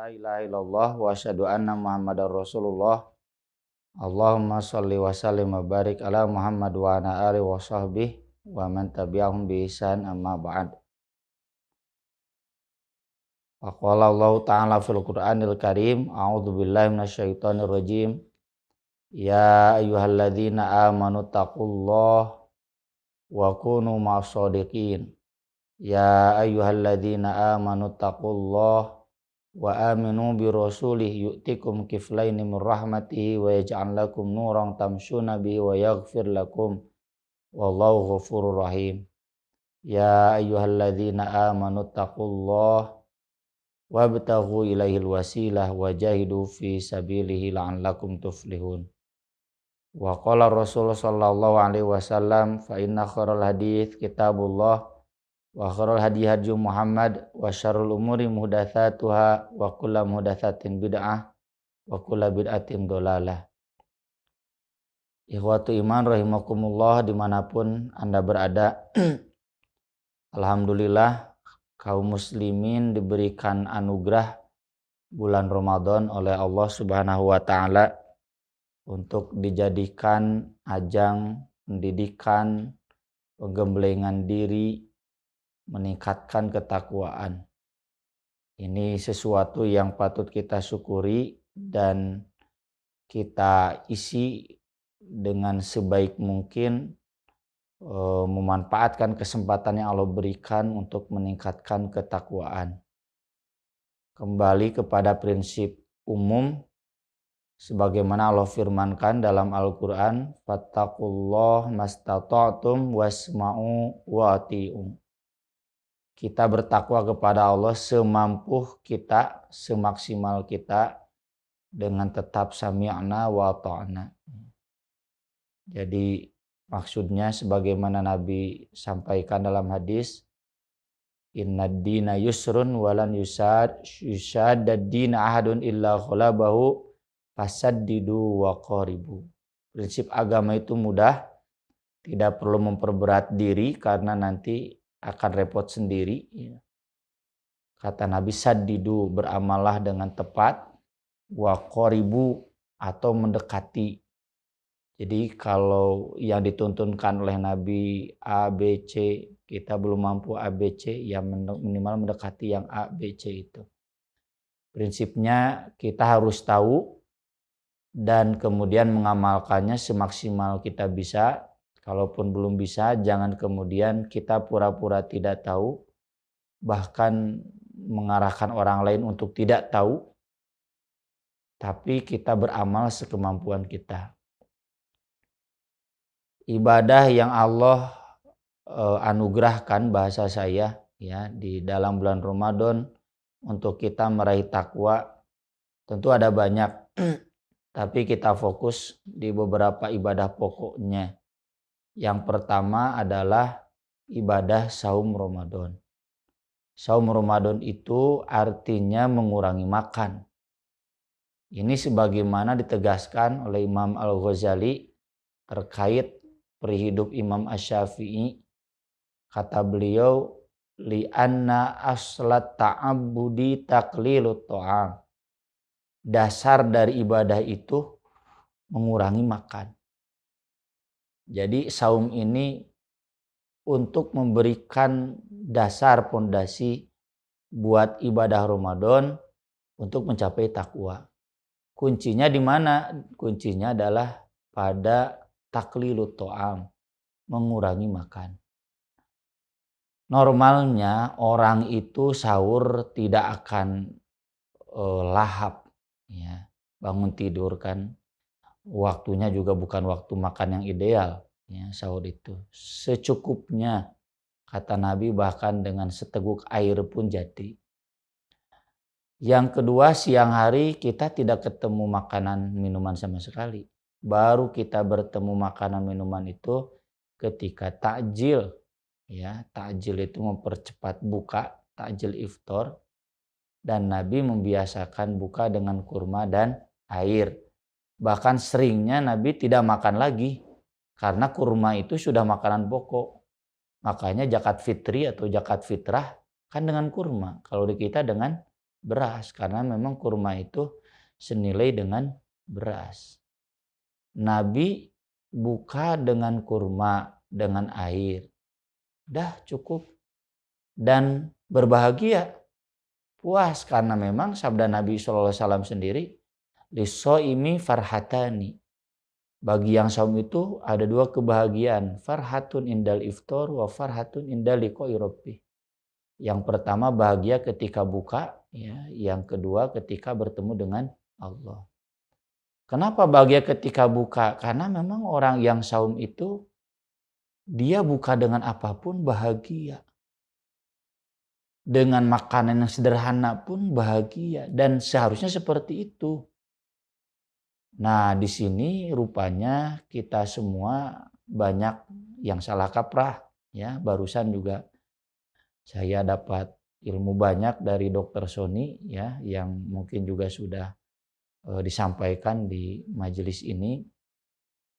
la ilaha illallah wa asyhadu anna Muhammadar Rasulullah. Allahumma sholli wa sallim wa barik ala Muhammad wa ala alihi wa sahbihi wa man tabi'ahum bi ihsan amma ba'd. Wa qala Allah ta'ala fil Qur'anil Karim, a'udzu billahi minasyaitonir rajim. Ya ayyuhalladzina amanu taqullaha wa kunu ma'as shodiqin. Ya ayyuhalladzina amanu taqullaha wa aminu bi rasulih yu'tikum kiflaini min rahmatihi wa yaj'al lakum nuran tamshuna bihi wa yaghfir lakum wallahu ghafurur rahim. Ya ayyuhalladzina amanu taqullaha wabtaghu ilaihil wasilah wajahidu fi sabilihi la'allakum tuflihun. Wa qala Rasul sallallahu alaihi wasallam, fa inna khairal hadits kitabullah wa khairal hadi hadi Muhammad wa syarrul umuri muhdatsatuha wa kullu muhdatsatin bid'ah wa kullu bid'atin dhalalah. Ikhwatu iman rahimakumullah dimanapun Anda berada. Alhamdulillah kaum muslimin diberikan anugerah bulan Ramadan oleh Allah Subhanahu wa taala untuk dijadikan ajang pendidikan, penggemblengan diri, meningkatkan ketakwaan. Ini sesuatu yang patut kita syukuri dan kita isi dengan sebaik mungkin, memanfaatkan kesempatan yang Allah berikan untuk meningkatkan ketakwaan. Kembali kepada prinsip umum sebagaimana Allah firmankan dalam Al-Qur'an, fattaqullaha mastata'tum wasma'u wa ati'u. Kita bertakwa kepada Allah semampu kita, semaksimal kita dengan tetap sami'na wa ta'na. Jadi maksudnya sebagaimana Nabi sampaikan dalam hadis, innad dina yusrun walan yusaddad dina ahadun illa khalabahu fasaddidu wa qaribu. Prinsip agama itu mudah, tidak perlu memperberat diri karena nanti akan repot sendiri. Kata Nabi, saddidu, beramallah dengan tepat, wa qaribu, atau mendekati. Jadi kalau yang dituntunkan oleh Nabi A, B, C, kita belum mampu A, B, C, ya minimal mendekati yang A, B, C itu. Prinsipnya kita harus tahu dan kemudian mengamalkannya semaksimal kita bisa. Kalaupun belum bisa, jangan kemudian kita pura-pura tidak tahu, bahkan mengarahkan orang lain untuk tidak tahu, tapi kita beramal sekemampuan kita. Ibadah yang Allah anugerahkan, bahasa saya ya, di dalam bulan Ramadan untuk kita meraih takwa tentu ada banyak, tapi kita fokus di beberapa ibadah pokoknya. Yang pertama adalah ibadah saum Ramadan. Saum Ramadan itu artinya mengurangi makan. Ini sebagaimana ditegaskan oleh Imam Al-Ghazali terkait perihidup Imam Asy-Syafi'i. Kata beliau, li'anna aslat ta'abbudi taqlilut ta'am. Dasar dari ibadah itu mengurangi makan. Jadi saum ini untuk memberikan dasar pondasi buat ibadah Ramadan untuk mencapai takwa. Kuncinya di mana? Kuncinya adalah pada taqlilut ta'am, mengurangi makan. Normalnya orang itu sahur tidak akan lahap, ya, bangun tidur kan. Waktunya juga bukan waktu makan yang ideal, ya, sahur itu. Secukupnya, kata Nabi, bahkan dengan seteguk air pun jadi. Yang kedua, siang hari kita tidak ketemu makanan minuman sama sekali. Baru kita bertemu makanan minuman itu ketika takjil. Ya, takjil itu mempercepat buka, takjil iftar. Dan Nabi membiasakan buka dengan kurma dan air. Bahkan seringnya Nabi tidak makan lagi karena kurma itu sudah makanan pokok. Makanya zakat fitri atau zakat fitrah kan dengan kurma. Kalau di kita dengan beras karena memang kurma itu senilai dengan beras. Nabi buka dengan kurma, dengan air. Dah cukup. Dan berbahagia, puas karena memang sabda Nabi SAW sendiri, lisoimi farhatani. Bagi yang saum itu ada dua kebahagiaan, farhatun indal iftar wa farhatun indal liqa'i rabbih. Yang pertama bahagia ketika buka, ya, yang kedua ketika bertemu dengan Allah. Kenapa bahagia ketika buka? Karena memang orang yang saum itu dia buka dengan apapun bahagia. Dengan makanan yang sederhana pun bahagia dan seharusnya seperti itu. Nah, di sini rupanya kita semua banyak yang salah kaprah ya. Barusan juga saya dapat ilmu banyak dari Dokter Sony ya yang mungkin juga sudah disampaikan di majelis ini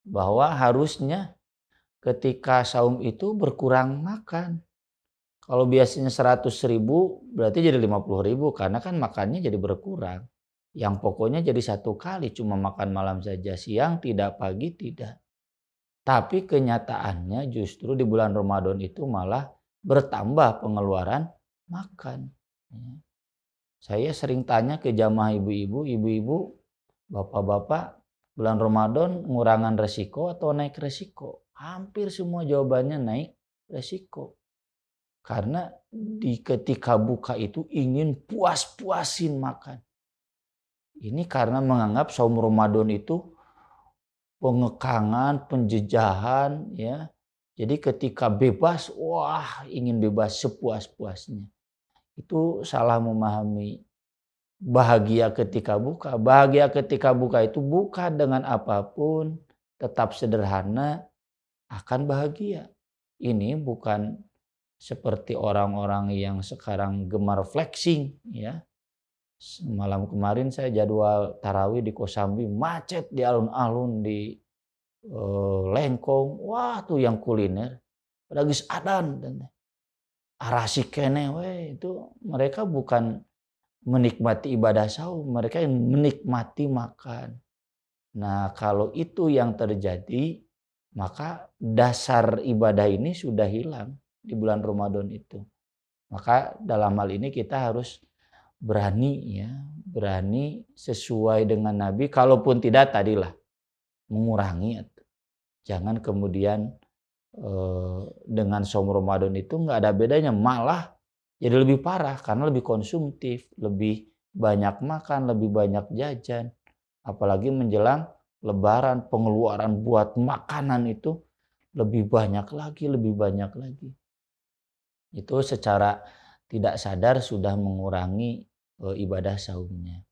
bahwa harusnya ketika saum itu berkurang makan. Kalau biasanya 100.000 berarti jadi 50.000 karena kan makannya jadi berkurang. Yang pokoknya jadi satu kali cuma makan malam saja, siang tidak, pagi tidak. Tapi kenyataannya justru di bulan Ramadan itu malah bertambah pengeluaran makan. Saya sering tanya ke jamaah ibu-ibu, bapak-bapak, bulan Ramadan ngurangan resiko atau naik resiko? Hampir semua jawabannya naik resiko. Karena ketika buka itu ingin puas-puasin makan. Ini karena menganggap saum Ramadan itu pengekangan, penjejahan ya. Jadi ketika bebas, wah ingin bebas sepuas-puasnya. Itu salah memahami bahagia ketika buka. Bahagia ketika buka itu buka dengan apapun, tetap sederhana, akan bahagia. Ini bukan seperti orang-orang yang sekarang gemar flexing ya. Malam kemarin saya jadwal tarawih di Kosambi, macet di alun-alun di Lengkong. Wah tuh yang kuliner pada geus adan arasi kene we, itu mereka bukan menikmati ibadah saum, mereka yang menikmati makan. Nah, kalau itu yang terjadi, maka dasar ibadah ini sudah hilang di bulan Ramadan itu. Maka dalam hal ini kita harus berani ya, berani sesuai dengan Nabi, kalaupun tidak tadilah mengurangi. Jangan kemudian dengan saum Ramadan itu nggak ada bedanya, malah jadi lebih parah karena lebih konsumtif, lebih banyak makan, lebih banyak jajan. Apalagi menjelang Lebaran, pengeluaran buat makanan itu lebih banyak lagi, lebih banyak lagi. Itu secara tidak sadar sudah mengurangi ibadah saumnya.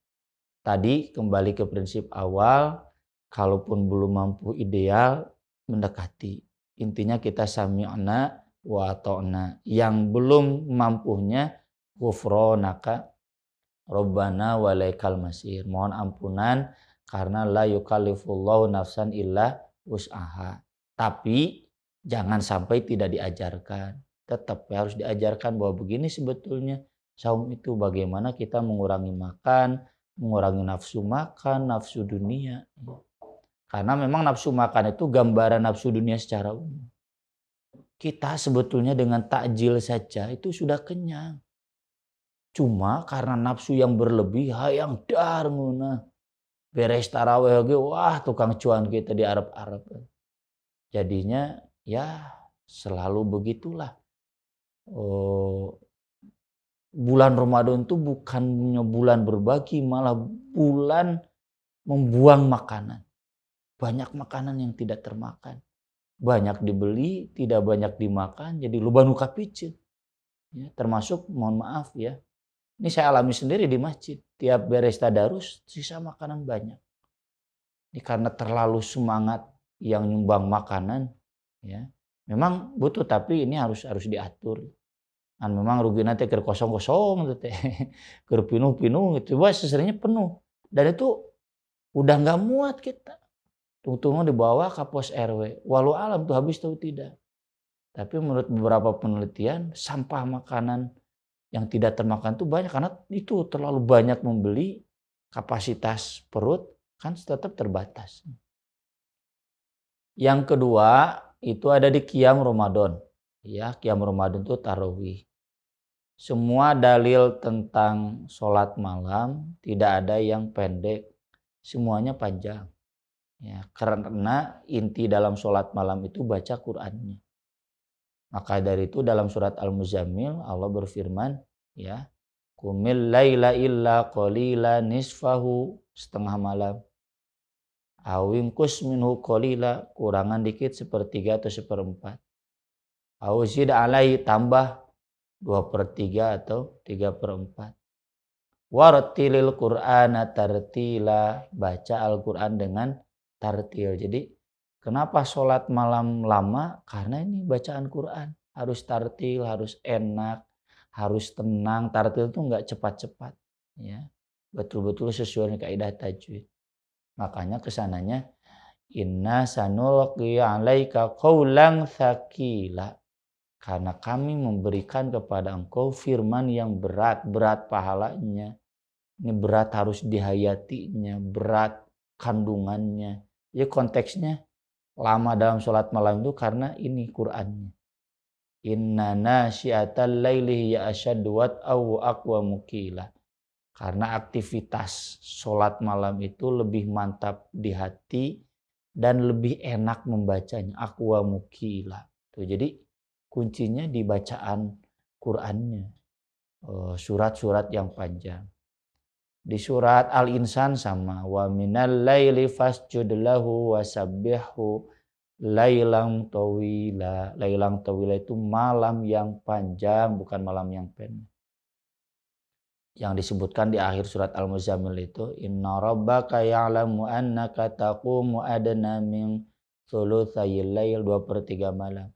Tadi kembali ke prinsip awal, kalaupun belum mampu ideal, mendekati. Intinya kita sami'na wa ta'na. Yang belum mampunya ghufronaka Rabbana walaikal masir. Mohon ampunan karena la yukallifullahu nafsan illa wus'aha. Tapi jangan sampai tidak diajarkan. Tetap harus diajarkan bahwa begini sebetulnya saum itu, bagaimana kita mengurangi makan, mengurangi nafsu makan, nafsu dunia. Karena memang nafsu makan itu gambaran nafsu dunia secara umum. Kita sebetulnya dengan takjil saja itu sudah kenyang. Cuma karena nafsu yang berlebih, hayang dar nguna. Beres taraweh ge, wah tukang cuan kita di Arab-Arab. Jadinya ya selalu begitulah. Bulan Ramadan itu bukannya bulan berbagi, malah bulan membuang makanan. Banyak makanan yang tidak termakan. Banyak dibeli, tidak banyak dimakan, jadi loba nu kapicen. Ya, termasuk mohon maaf ya. Ini saya alami sendiri di masjid. Tiap beres tadarus, sisa makanan banyak. Ini karena terlalu semangat yang nyumbang makanan, ya. Memang butuh, tapi ini harus diatur. Kan memang rugi nanti keur kosong-kosong gitu teh. Keur pinuh-pinuh gitu. Coba seseringnya penuh. Dan itu udah nggak muat kita. Tunggu-tunggu dibawa ke pos RW. Walau alam tuh habis tahu tidak. Tapi menurut beberapa penelitian, sampah makanan yang tidak termakan tuh banyak karena itu terlalu banyak membeli, kapasitas perut kan tetap terbatas. Yang kedua itu ada di Qiyam Ramadan. Ya, Qiyam Ramadan itu tarawih. Semua dalil tentang sholat malam tidak ada yang pendek, semuanya panjang. Ya, karena inti dalam sholat malam itu baca Qur'annya. Maka dari itu dalam surat Al-Muzammil Allah berfirman, ya, Qumil laila illa qalila nisfahu, setengah malam. Awingkus minhu qalila, kurangan dikit sepertiga atau seperempat. Awzid alai, tambah 2/3 atau 3/4. Warattilil Qur'ana tartila, baca Al-Qur'an dengan tartil. Jadi kenapa sholat malam lama? Karena ini bacaan Qur'an harus tartil, harus enak, harus tenang. Tartil itu enggak cepat-cepat, ya. Betul-betul sesuai dengan kaidah tajwid. Makanya kesananya inna sanulqi 'alaika qaulan tsaqila. Karena kami memberikan kepada engkau firman yang berat, berat pahalanya. Ini berat harus dihayatinya, berat kandungannya. Ya konteksnya lama dalam sholat malam itu karena ini Qur'annya. Inna nasyiatal laili ya asyaddu wat'aw aqwamu qila. Karena aktivitas sholat malam itu lebih mantap di hati dan lebih enak membacanya. Aqwamu qila. Tuh, jadi kuncinya di bacaan Qur'annya. Surat-surat yang panjang. Di surat Al-Insan sama, wa minal laili fasjud lahu wasabbihhu lailang tawila. Lailang tawila itu malam yang panjang, bukan malam yang pendek. Yang disebutkan di akhir surat Al-Muzammil itu, inna rabbaka ya'lamu annaka taqumu adna min thulutsayil lail, 2/3 malam.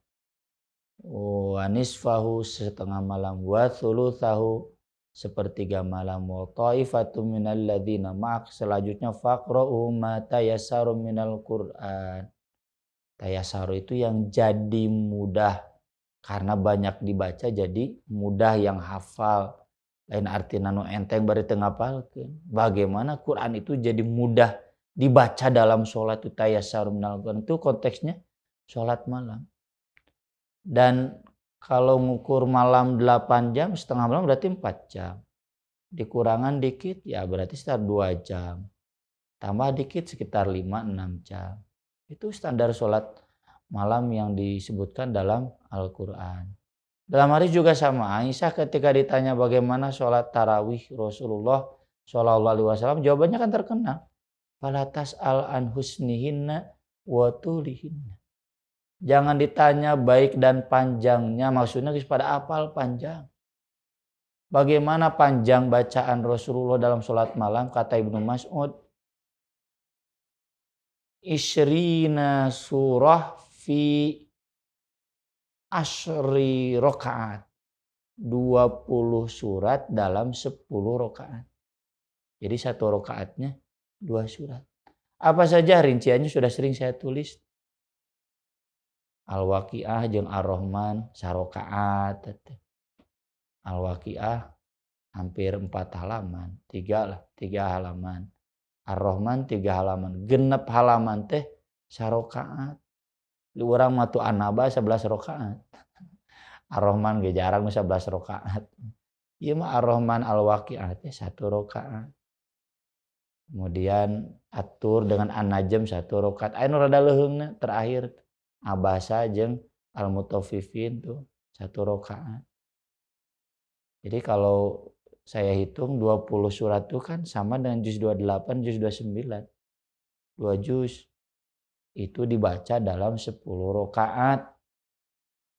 Wa nisfahu, setengah malam, wa thulutsahu, sepertiga malam, wa ta'ifatum minal ladzina ma'ak, selanjutnya faqra'u ma tayassaru minal Qur'an. Tayassaru itu yang jadi mudah, karena banyak dibaca jadi mudah yang hafal. Lain arti nanu enteng bari teu ngapalkeun. Bagaimana Quran itu jadi mudah dibaca dalam sholat itu tayassaru minal Qur'an, itu konteksnya sholat malam. Dan kalau ngukur malam 8 jam, setengah malam berarti 4 jam. Dikurangan dikit ya berarti sekitar 2 jam. Tambah dikit sekitar 5-6 jam. Itu standar sholat malam yang disebutkan dalam Al-Quran. Dalam hadis juga sama, Aisyah ketika ditanya bagaimana sholat tarawih Rasulullah SAW, jawabannya kan terkenal. Fala tas'al an husnihinna wa tulihinna. Jangan ditanya baik dan panjangnya, maksudnya pada apal panjang. Bagaimana panjang bacaan Rasulullah dalam sholat malam, kata Ibnu Mas'ud, isyrina surah fi asyri rokaat. 20 surat dalam 10 rokaat. Jadi satu rokaatnya 2 surat. Apa saja rinciannya sudah sering saya tulis. Al-Waqiah jeung Ar-Rahman sarokaat. Al-Waqiah hampir 4 halaman, 3 halaman. Ar-Rahman 3 halaman, genep halaman teh sarokaat. Lu urang mah tu An-Naba 11 rakaat. Ar-Rahman ge jarang 11 rakaat. Ieu mah Ar-Rahman Al-Waqiah teh 1 rakaat. Kemudian At-Tur dengan An-Najm 1 rakaat. Anu rada leuheungna terakhir Abasa jeung Al-Mutaffifin tuh 1 rakaat. Jadi kalau saya hitung 20 surat itu kan sama dengan juz 28, juz 29. 2 juz. Itu dibaca dalam 10 rakaat.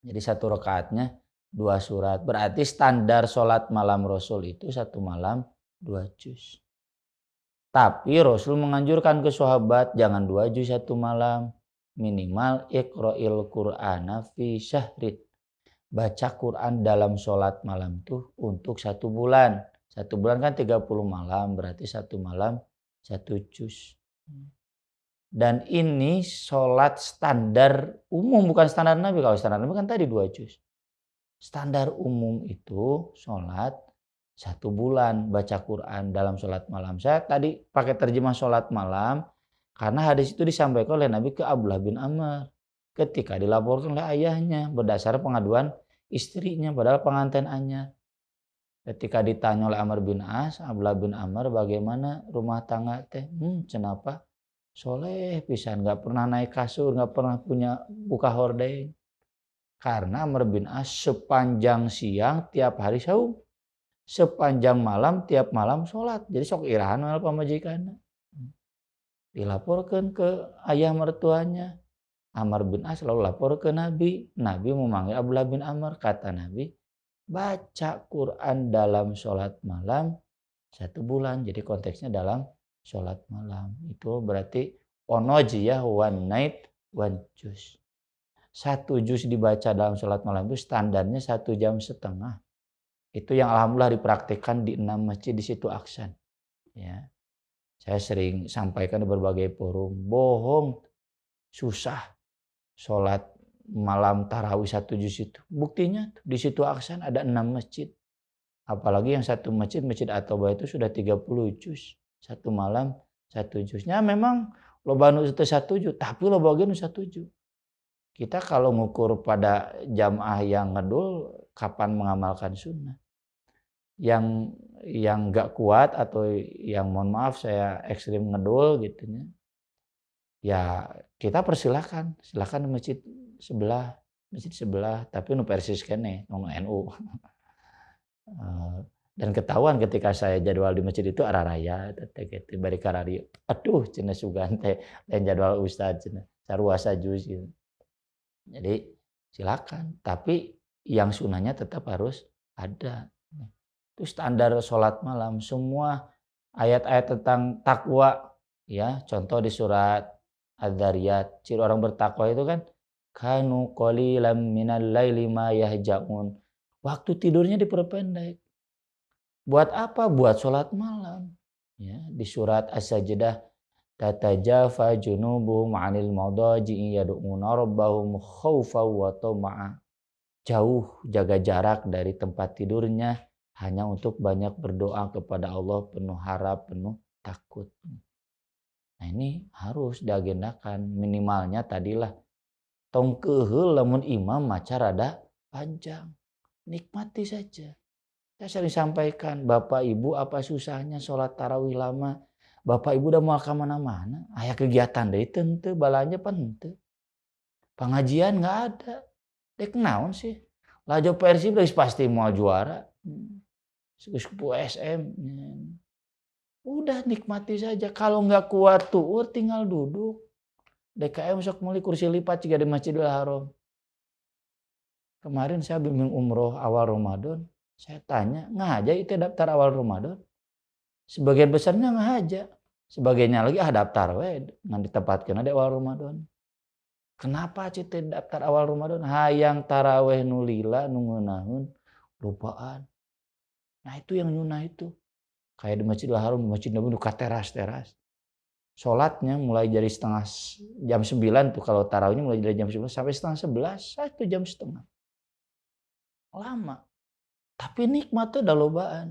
Jadi 1 rakaatnya 2 surat. Berarti standar sholat malam Rasul itu 1 malam 2 juz. Tapi Rasul menganjurkan ke sahabat jangan 2 juz 1 malam. Minimal iqra'il Qur'ana fi syahrin. Baca Quran dalam sholat malam itu untuk 1 bulan. 1 bulan kan 30 malam, berarti 1 malam 1 juz. Dan ini sholat standar umum, bukan standar Nabi. Kalau standar Nabi kan tadi 2 juz. Standar umum itu sholat 1 bulan baca Quran dalam sholat malam. Saya tadi pakai terjemah sholat malam karena hadis itu disampaikan oleh Nabi ke Abdullah bin Amr ketika dilaporkan oleh ayahnya berdasar pengaduan istrinya padahal pengantin anyar. Ketika ditanya oleh Amr bin As, Abdullah bin Amr bagaimana rumah tangga teh? Kenapa? Soleh pisan, nggak pernah naik kasur, nggak pernah punya buka hordeng. Karena Amr bin As sepanjang siang tiap hari saum, sepanjang malam tiap malam sholat. Jadi sok irahan malah pamajikan. Dilaporkan ke ayah mertuanya. Amr bin As lalu lapor ke Nabi. Nabi memanggil Abdullah bin Amr. Kata Nabi, baca Quran dalam sholat malam 1 bulan. Jadi konteksnya dalam sholat malam. Itu berarti onojiyah one night one juz. 1 juz dibaca dalam sholat malam itu standarnya 1,5 jam. Itu yang alhamdulillah dipraktikkan di 6 masjid di situ Aksan. Ya. Saya sering sampaikan di berbagai forum. Bohong, susah sholat malam tarawih 1 juz itu. Buktinya di situ Aksan ada 6 masjid. Apalagi yang satu masjid, Masjid Atoba itu sudah 30 juz. 1 malam 1 juznya memang loba nu itu 1 juz, tapi loba ge nu 1 juz. Kita kalau ngukur pada jamaah yang ngedul, kapan mengamalkan sunnah? Yang nggak kuat atau yang mohon maaf saya ekstrim ngedul gitunya, ya kita silakan di masjid sebelah, tapi nu persis kene, nu NU. Dan ketahuan ketika saya jadwal di masjid itu arah raya, gitu, bari karari, aduh cenah sugan teh lain jadwal ustad cenah, saruasa juz gitu. Jadi silakan, tapi yang sunnahnya tetap harus ada. Itu standar sholat malam. Semua ayat-ayat tentang takwa, ya contoh di surat Adz-Dzariyat, ciri orang bertakwa itu kan kanu qalilan minal laili ma yahjaun. Waktu tidurnya diperpendek. Buat apa? Buat sholat malam. Ya, di surat As-Sajdah, tatajafa junubuhum 'anil madaji'i yad'una rabbahum khaufan wa tama'a. Jauh jaga jarak dari tempat tidurnya hanya untuk banyak berdoa kepada Allah penuh harap, penuh takut. Nah ini harus diagendakan minimalnya tadilah tong keheul lamun imam maca rada panjang. Nikmati saja. Saya sering sampaikan, Bapak Ibu apa susahnya sholat tarawih lama. Bapak Ibu udah mau ke mana-mana. Aya kegiatan deh tentu, balanya pan henteu. Pengajian nggak ada. Dek naon sih? Lajo Persib pasti mau juara. Sepupu SM. Udah nikmati saja. Kalau nggak kuat tuh, tinggal duduk. DKM sok mulai kursi lipat jika di Masjidil Haram. Kemarin saya bimbing umroh awal Ramadan. Saya tanya, ngaja itu daftar awal Ramadan? Sebagian besarnya ngaja. Sebagiannya lagi daftar we ngan ditempatkeun di awal Ramadan. Kenapa cite daftar awal Ramadan? Hayang taraweh nu lila nu ngeunahun lupaan. Nah itu yang nyunah itu. Kayak di Masjidil Haram, di Masjid Nabawi ka teras-teras. Sholatnya mulai dari jam 9 tuh, kalau tarawihnya mulai dari jam 11 sampai setengah 11, 1,5 jam. Lama. Tapi nikmatnya udah lobaan.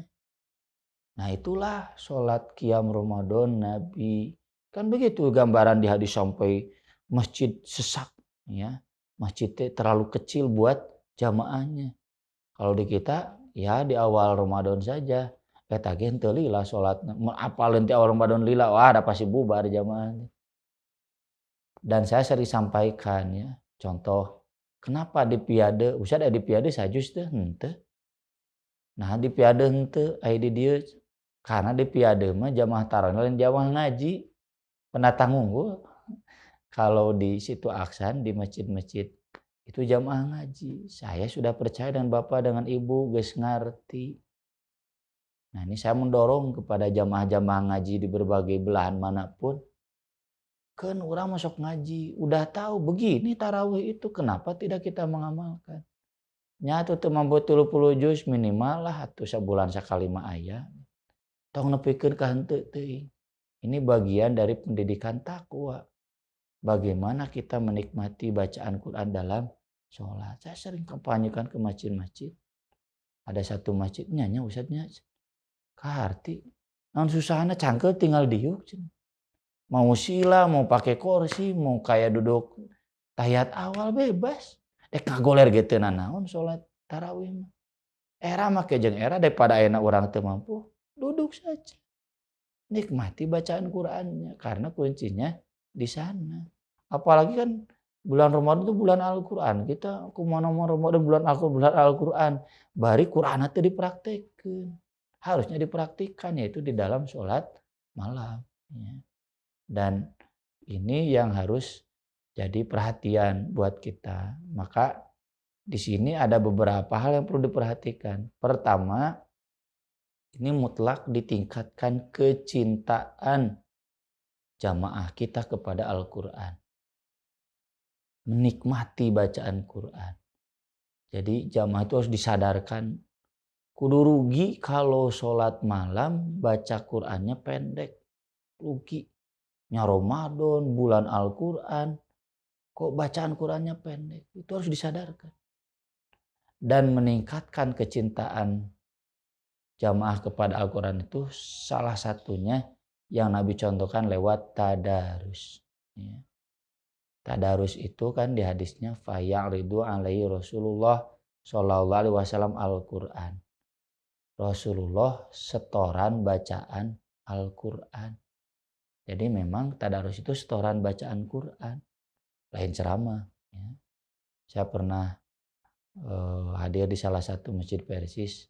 Nah itulah sholat qiyam Ramadan Nabi. Kan begitu gambaran di hadis sampai masjid sesak. Ya. Masjidnya terlalu kecil buat jamaahnya. Kalau di kita ya di awal Ramadan saja. Eta ge teu lila salatna. Mun apaleun ti awal Ramadan lila, wah da pasti bubar jamaahnya. Dan saya sering sampaikan ya, contoh kenapa di piade, usah ada di piade sajus teh henteu. Nah di piade henteu aya di dieu karena di piade mah jamaah tarawih lain jamaah ngaji. Pendatang unggul. Kalau di situ Aksan di masjid-masjid itu jamaah ngaji. Saya sudah percaya dengan Bapak dengan Ibu geus ngarti. Nah ini saya mendorong kepada jamaah-jamaah ngaji di berbagai belahan manapun. Kan orang masuk ngaji, udah tahu begini tarawih itu, kenapa tidak kita mengamalkan? Nyatu teu mampu 30 juz minimal lah atuh sabulan sakali mah aya. Tong nepikeun ka henteu teuing. Ini bagian dari pendidikan takwa. Bagaimana kita menikmati bacaan Quran dalam sholat. Saya sering kampanyekan ke masjid-masjid. Ada satu masjidnya nya Ustadznya kaharti. Naon susahna cangkel tinggal diuk. Mau sila, mau pakai kursi, mau kayak duduk tahiyat awal bebas. Ngagoler gitu naon sholat tarawih. Era make jeung era daripada ayeuna urang teu mampu, duduk saja. Nikmati bacaan Qur'annya karena kuncinya di sana. Apalagi kan bulan Ramadan itu bulan Al-Qur'an. Kita kumaha mau Ramadan bulan Al-Qur'an. Bari Qur'an teh dipraktekkeun. Harusnya dipraktikkan yaitu di dalam sholat malam. Ya. Dan ini yang harus jadi perhatian buat kita. Maka di sini ada beberapa hal yang perlu diperhatikan. Pertama, ini mutlak ditingkatkan kecintaan jamaah kita kepada Al-Quran. Menikmati bacaan Quran. Jadi jamaah itu harus disadarkan. Kudu rugi kalau sholat malam baca Qurannya pendek. Rugi. Nya Ramadan, bulan Al-Quran. Kok bacaan Qurannya pendek? Itu harus disadarkan. Dan meningkatkan kecintaan jamaah kepada Al-Quran itu salah satunya yang Nabi contohkan lewat tadarus. Ya. Tadarus itu kan di hadisnya faya'ridu alaihi Rasulullah sallallahu alaihi wasallam Al-Quran. Rasulullah setoran bacaan Al-Quran. Jadi memang tadarus itu setoran bacaan Quran. Lain ceramah. Ya. Saya pernah hadir di salah satu masjid Persis.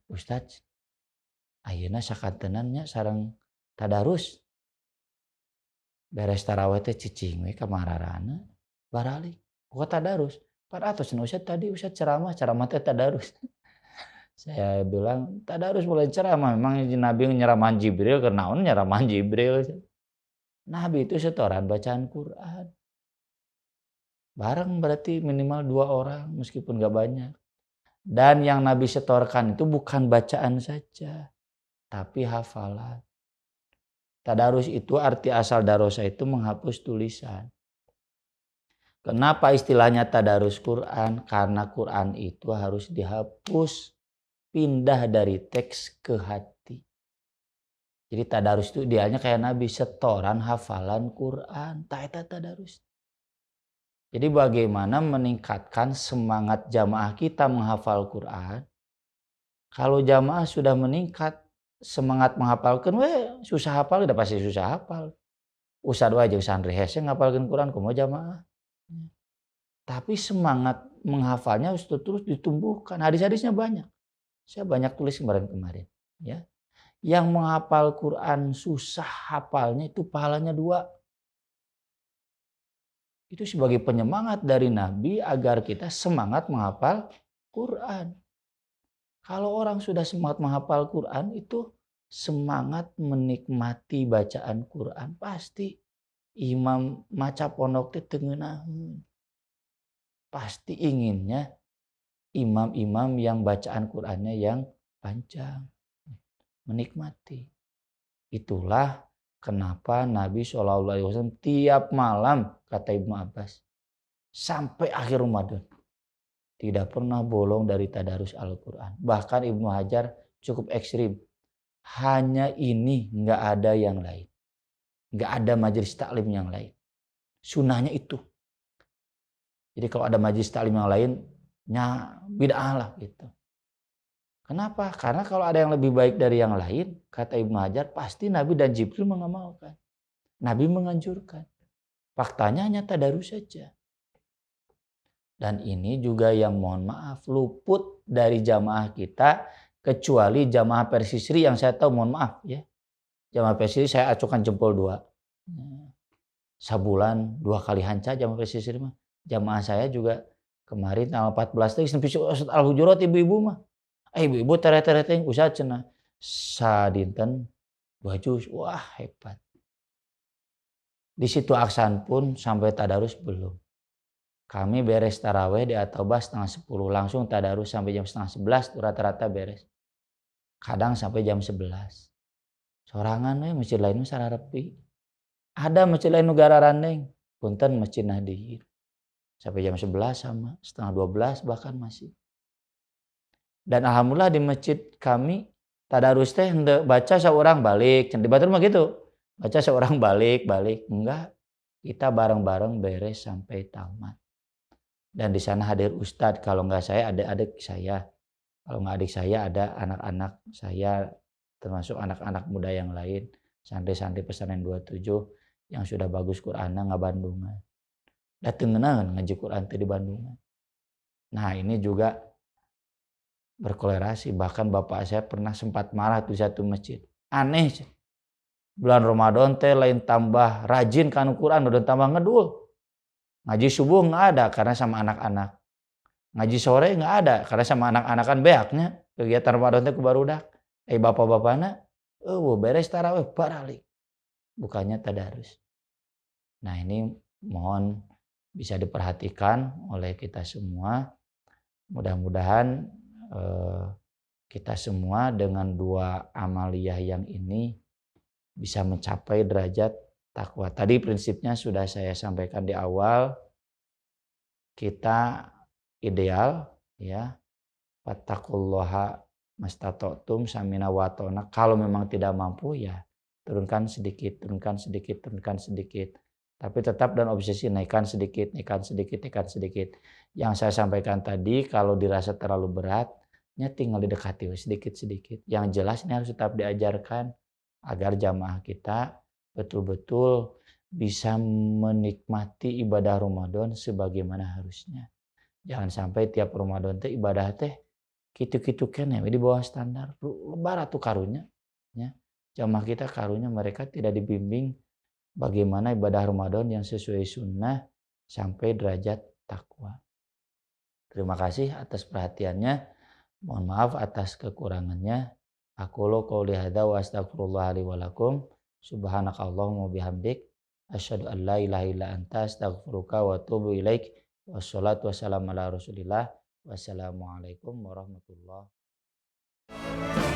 Ustadz, ayeuna sakanteunannya sareng tadarus. Beres tarawih teh cicing we ka mararana baralik. Kok tadarus? Paratos Ustadz tadi Ustadz ceramah teh tadarus. Saya bilang tadarus boleh ceramah, memang Nabi nyeramahan Jibril karena naon nyeramahan Jibril. Nabi itu setoran bacaan Quran. Bareng berarti minimal 2 orang meskipun gak banyak. Dan yang Nabi setorkan itu bukan bacaan saja, tapi hafalan. Tadarus itu arti asal darosa itu menghapus tulisan. Kenapa istilahnya tadarus Quran? Karena Quran itu harus dihapus, pindah dari teks ke hati. Jadi tadarus itu idealnya kayak Nabi setoran hafalan Quran. Eta tadarus. Jadi bagaimana meningkatkan semangat jamaah kita menghafal Quran. Kalau jamaah sudah meningkat semangat menghafalkan, susah hafal udah pasti susah hafal. Usah doa jeung santri hese ngapalkeun Quran kumaha jamaah. Tapi semangat menghafalnya harus terus ditumbuhkan. Hadis-hadisnya banyak. Saya banyak tulis kemarin-kemarin. Ya. Yang menghafal Quran susah hafalnya itu pahalanya 2. Itu sebagai penyemangat dari Nabi agar kita semangat menghafal Quran. Kalau orang sudah semangat menghafal Quran itu semangat menikmati bacaan Quran. Pasti imam maca pondok teh teu ngeunaheun. Pasti inginnya imam-imam yang bacaan Qurannya yang panjang. Menikmati. Itulah kenapa Nabi SAW tiap malam, kata Ibnu Abbas, sampai akhir Ramadan tidak pernah bolong dari tadarus Al-Quran. Bahkan Ibnu Hajar cukup ekstrim. Hanya ini, nggak ada yang lain. Nggak ada majelis taklim yang lain. Sunnahnya itu. Jadi kalau ada majelis taklim yang lain, bid'ah lah gitu. Kenapa? Karena kalau ada yang lebih baik dari yang lain, kata Ibnu Hajar, pasti Nabi dan Jibril mengamalkan. Nabi menganjurkan. Faktanya hanya tadarus saja. Dan ini juga yang mohon maaf luput dari jamaah kita, kecuali jamaah Persisri yang saya tahu, mohon maaf ya. Jamaah Persisri saya acukan jempol 2. Sabulan 2 kali hanca jamaah Persisri mah. Jamaah saya juga kemarin tanggal 14 teh nepi Ustaz Al-Hujurat ibu-ibu mah. Ibu-ibu tere-tere teh Ustaz cenah sadinten 2 juz. Wah, hebat. Di situ Aksan pun sampai tadarus belum. Kami beres taraweh di Atobas setengah 10, langsung tadarus sampai jam setengah 11 rata-rata beres. Kadang sampai jam 11. Sorangan masjid lain sararepi. Ada masjid lain negara randeng, punten Masjid Nahdien. Sampai jam 11 sama, setengah 12 bahkan masih. Dan alhamdulillah di masjid kami tadarus teh henteu baca seorang balik, di Batur mah gitu. Baca seorang balik, enggak. Kita bareng-bareng beres sampai tamat. Dan di sana hadir ustadz, kalau enggak saya ada adik saya. Kalau enggak adik saya ada anak-anak saya, termasuk anak-anak muda yang lain, santri-santri pesantren 27 yang sudah bagus Qur'anna ngabandungan. Da teu ngeunaan ngaji Qur'an teh di Bandungan. Nah, ini juga berkolerasi, bahkan bapak saya pernah sempat marah di satu masjid. Aneh, bulan Ramadan teh lain tambah rajin kan Quran, udah tambah ngedul. Ngaji subuh nggak ada karena sama anak-anak. Ngaji sore nggak ada karena sama anak-anak kan beaknya. Kegiatan Ramadan teh ku barudak. Bapak-bapakna, beres tarawih baralik. Bukannya tadarus. Nah, ini mohon bisa diperhatikan oleh kita semua. Mudah-mudahan kita semua dengan dua amaliyah yang ini bisa mencapai derajat takwa. Tadi prinsipnya sudah saya sampaikan di awal. Kita ideal ya, fattaqullaha mastata'tum samina wa ta'na. Kalau memang tidak mampu ya turunkan sedikit. Tapi tetap dan obsesi naikkan sedikit. Yang saya sampaikan tadi kalau dirasa terlalu berat, tinggal didekati sedikit-sedikit. Yang jelas ini harus tetap diajarkan agar jamaah kita betul-betul bisa menikmati ibadah Ramadan sebagaimana harusnya. Jangan sampai tiap Ramadan teh ibadah teh kitu-kitu keneh di bawah standar. Lebar atuh karunya ya. Jamaah kita karunya mereka tidak dibimbing bagaimana ibadah Ramadan yang sesuai sunnah sampai derajat takwa. Terima kasih atas perhatiannya. Mohon maaf atas kekurangannya. Aqulu qouli hadza wa astaghfirullah li wa lakum. Subhanakallahumma bihamdik asyhadu an la ilaha illa anta astaghfiruka wa atubu ilaik. Wassalatu wassalamu ala Rasulillah. Wassalamualaikum warahmatullahi wabarakatuh.